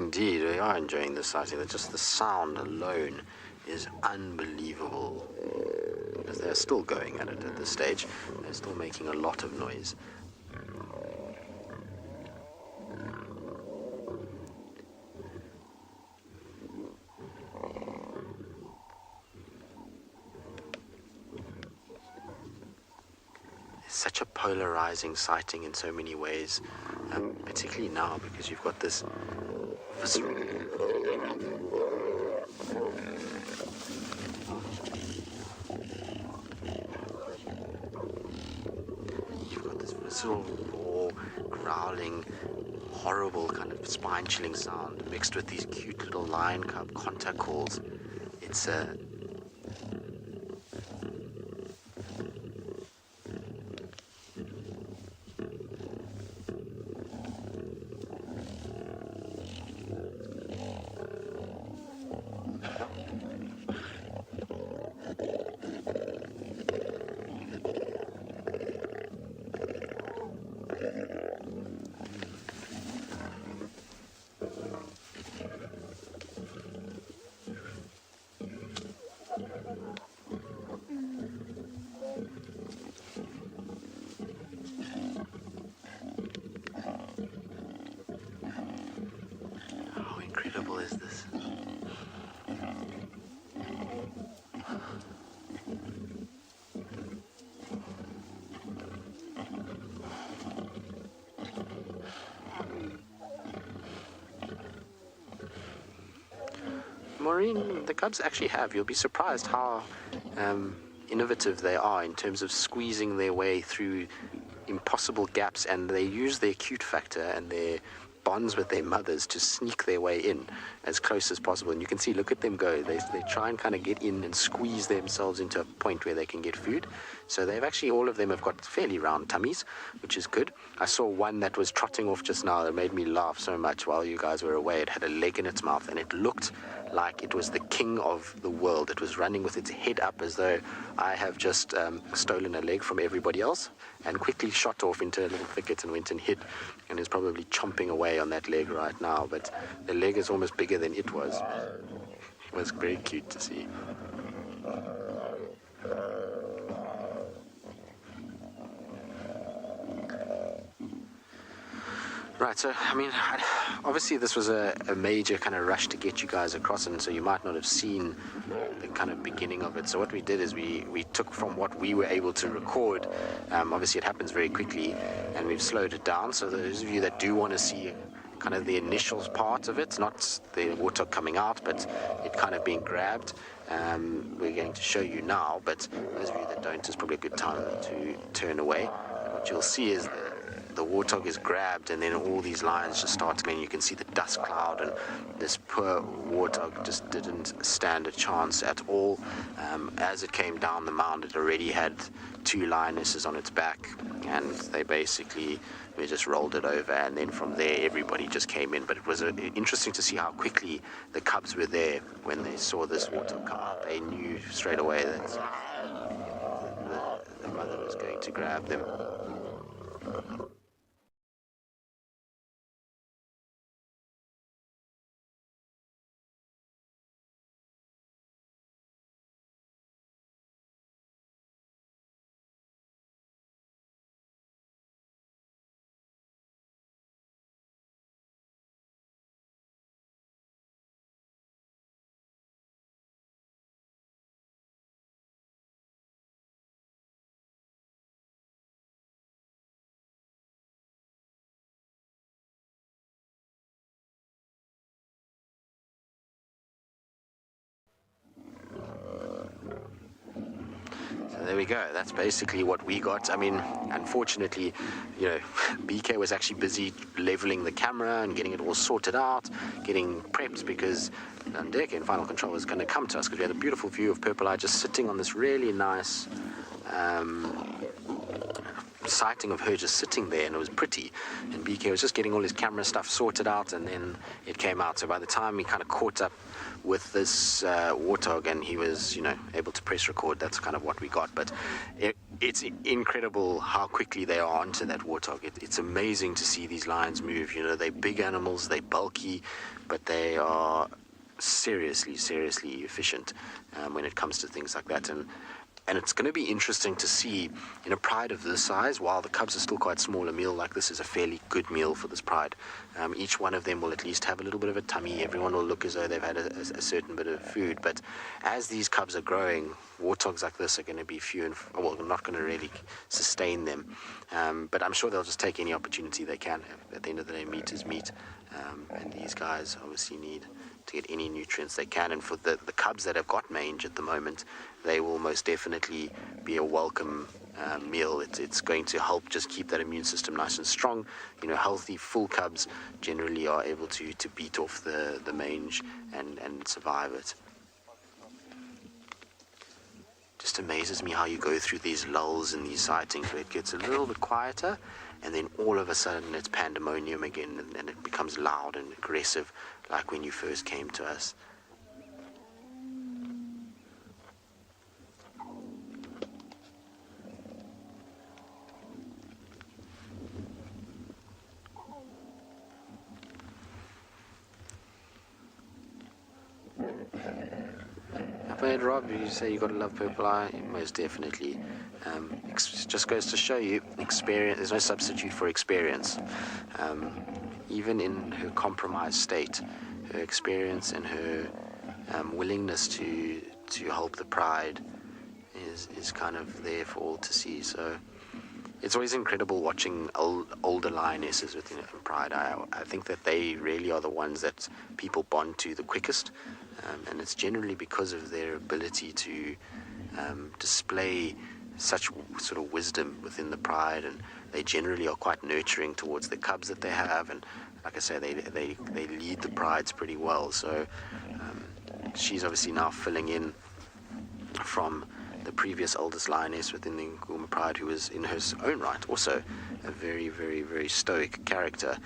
Indeed, we are enjoying the sighting. Just the sound alone is unbelievable. Because they're still going at it at this stage. They're still making a lot of noise. Such a polarizing sighting in so many ways, particularly now because you've got this visceral raw, growling, horrible kind of spine-chilling sound mixed with these cute little lion cub contact calls. It's incredible is this? Maureen, the cubs actually have. You'll be surprised how innovative they are in terms of squeezing their way through impossible gaps, and they use their cute factor and their bonds with their mothers to sneak their way in as close as possible. And you can see, look at them go. They try and kind of get in and squeeze themselves into a point where they can get food. So they've actually, all of them have got fairly round tummies, which is good. I saw one that was trotting off just now that made me laugh so much while you guys were away. It had a leg in its mouth and it looked like it was the king of the world. It was running with its head up as though I have just stolen a leg from everybody else, and quickly shot off into a little thicket and went and hid, and is probably chomping away on that leg right now. But the leg is almost bigger than it was. It was very cute to see. Right, so, I mean, obviously this was a major kind of rush to get you guys across, and so you might not have seen the kind of beginning of it. So what we did is we took from what we were able to record. Obviously it happens very quickly, and we've slowed it down. So those of you that do want to see kind of the initial part of it, not the water coming out, but it kind of being grabbed, we're going to show you now. But those of you that don't, it's probably a good time to turn away. And what you'll see is the warthog is grabbed, and then all these lions just start going. You can see the dust cloud, and this poor warthog just didn't stand a chance at all. As it came down the mound, it already had 2 lionesses on its back, and we just rolled it over, and then from there everybody just came in. But it was interesting to see how quickly the cubs were there when they saw this warthog come out. They knew straight away that the mother was going to grab them. There we go. That's basically what we got. I mean, unfortunately, BK was actually busy leveling the camera and getting it all sorted out, getting prepped, because Ndeke in Final Control was going to come to us, because we had a beautiful view of Purple Eye just sitting on this really nice sighting of her just sitting there, and it was pretty. And BK was just getting all his camera stuff sorted out, and then it came out. So by the time he kind of caught up with this warthog and he was able to press record, that's kind of what we got. But it's incredible how quickly they are onto that warthog. It's amazing to see these lions move. You know, they're big animals, they're bulky, but they are seriously efficient when it comes to things like that. And it's going to be interesting to see, in a pride of this size, while the cubs are still quite small, a meal like this is a fairly good meal for this pride. Each one of them will at least have a little bit of a tummy. Everyone will look as though they've had a certain bit of food. But as these cubs are growing, warthogs like this are going to be not going to really sustain them. But I'm sure they'll just take any opportunity they can. At the end of the day, meat is meat. And these guys obviously need to get any nutrients they can. And for the cubs that have got mange at the moment, they will most definitely be a welcome meal. It's going to help just keep that immune system nice and strong. You know, healthy, full cubs generally are able to beat off the mange and survive it. Just amazes me how you go through these lulls in these sightings where it gets a little bit quieter, and then all of a sudden it's pandemonium again, and it becomes loud and aggressive like when you first came to us. But Rob, you say you got to love Purple Eye. Most definitely. Just goes to show you, experience. There's no substitute for experience. Even in her compromised state, her experience and her willingness to help the pride is kind of there for all to see. So it's always incredible watching older lionesses within pride. I think that they really are the ones that people bond to the quickest. And it's generally because of their ability to display such sort of wisdom within the pride, and they generally are quite nurturing towards the cubs that they have, and like I say, they lead the prides pretty well. So she's obviously now filling in from the previous oldest lioness within the Nkuhuma pride, who was in her own right also a very stoic character.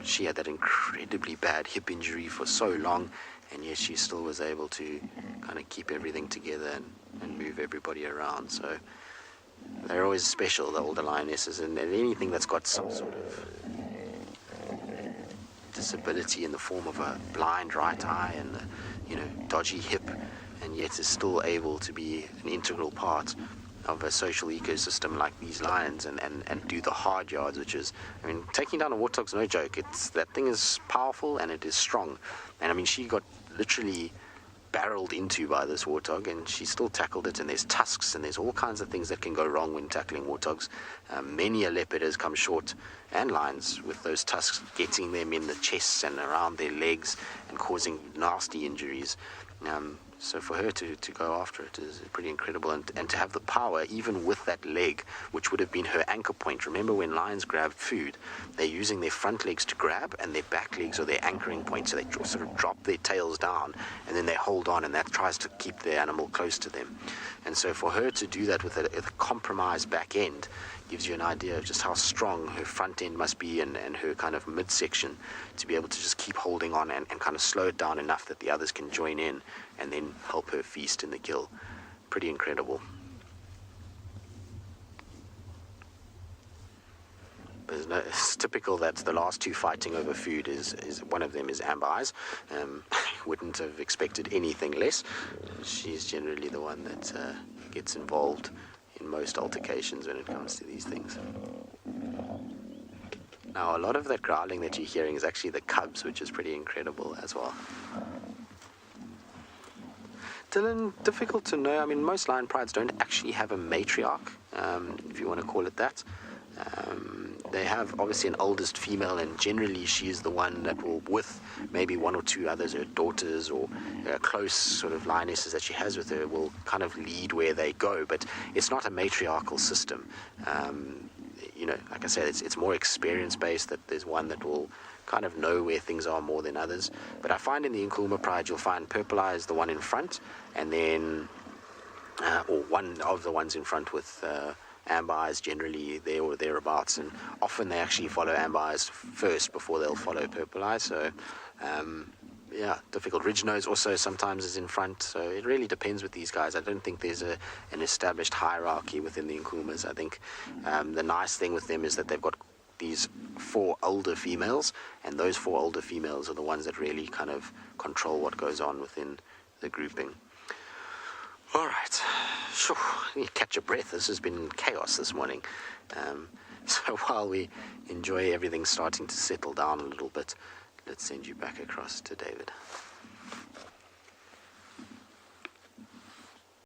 She had that incredibly bad hip injury for so long, and yet she still was able to kind of keep everything together and move everybody around. So they're always special, the older lionesses, and anything that's got some sort of disability in the form of a blind right eye and dodgy hip, and yet is still able to be an integral part of a social ecosystem like these lions and do the hard yards, which is, I mean, taking down a warthog's no joke. That thing is powerful and it is strong. And I mean, she got literally barreled into by this warthog, and she still tackled it, and there's tusks and there's all kinds of things that can go wrong when tackling warthogs. Many a leopard has come short, and lions, with those tusks getting them in the chests and around their legs and causing nasty injuries. So for her to go after it is pretty incredible, and to have the power, even with that leg, which would have been her anchor point. Remember, when lions grab food, they're using their front legs to grab, and their back legs are their anchoring point, so they sort of drop their tails down, and then they hold on, and that tries to keep the animal close to them. And so for her to do that with a compromised back end gives you an idea of just how strong her front end must be, and her kind of midsection, to be able to just keep holding on and kind of slow it down enough that the others can join in and then help her feast in the kill. Pretty incredible. But it's typical that the last two fighting over food is one of them is Amber Eyes. Wouldn't have expected anything less. She's generally the one that gets involved in most altercations when it comes to these things. Now, a lot of that growling that you're hearing is actually the cubs, which is pretty incredible as well. Dylan, difficult to know. I mean, most lion prides don't actually have a matriarch, if you want to call it that. They have obviously an oldest female, and generally she is the one that will, with maybe one or two others, her daughters or close sort of lionesses that she has with her, will kind of lead where they go. But it's not a matriarchal system. Like I said, it's more experience-based, that there's one that will kind of know where things are more than others. But I find in the Nkuhuma pride, you'll find Purple Eye is the one in front, and then, or one of the ones in front with Amber Eyes, generally there or thereabouts, and often they actually follow Amber Eyes first before they'll follow Purple Eye. So difficult. Ridge nose also sometimes is in front, so it really depends with these guys. I don't think there's an established hierarchy within the Nkumas. I think the nice thing with them is that they've got these 4 older females, and those 4 older females are the ones that really kind of control what goes on within the grouping. All right, sure. You catch your breath. This has been chaos this morning. So while we enjoy everything starting to settle down a little bit, let's send you back across to David.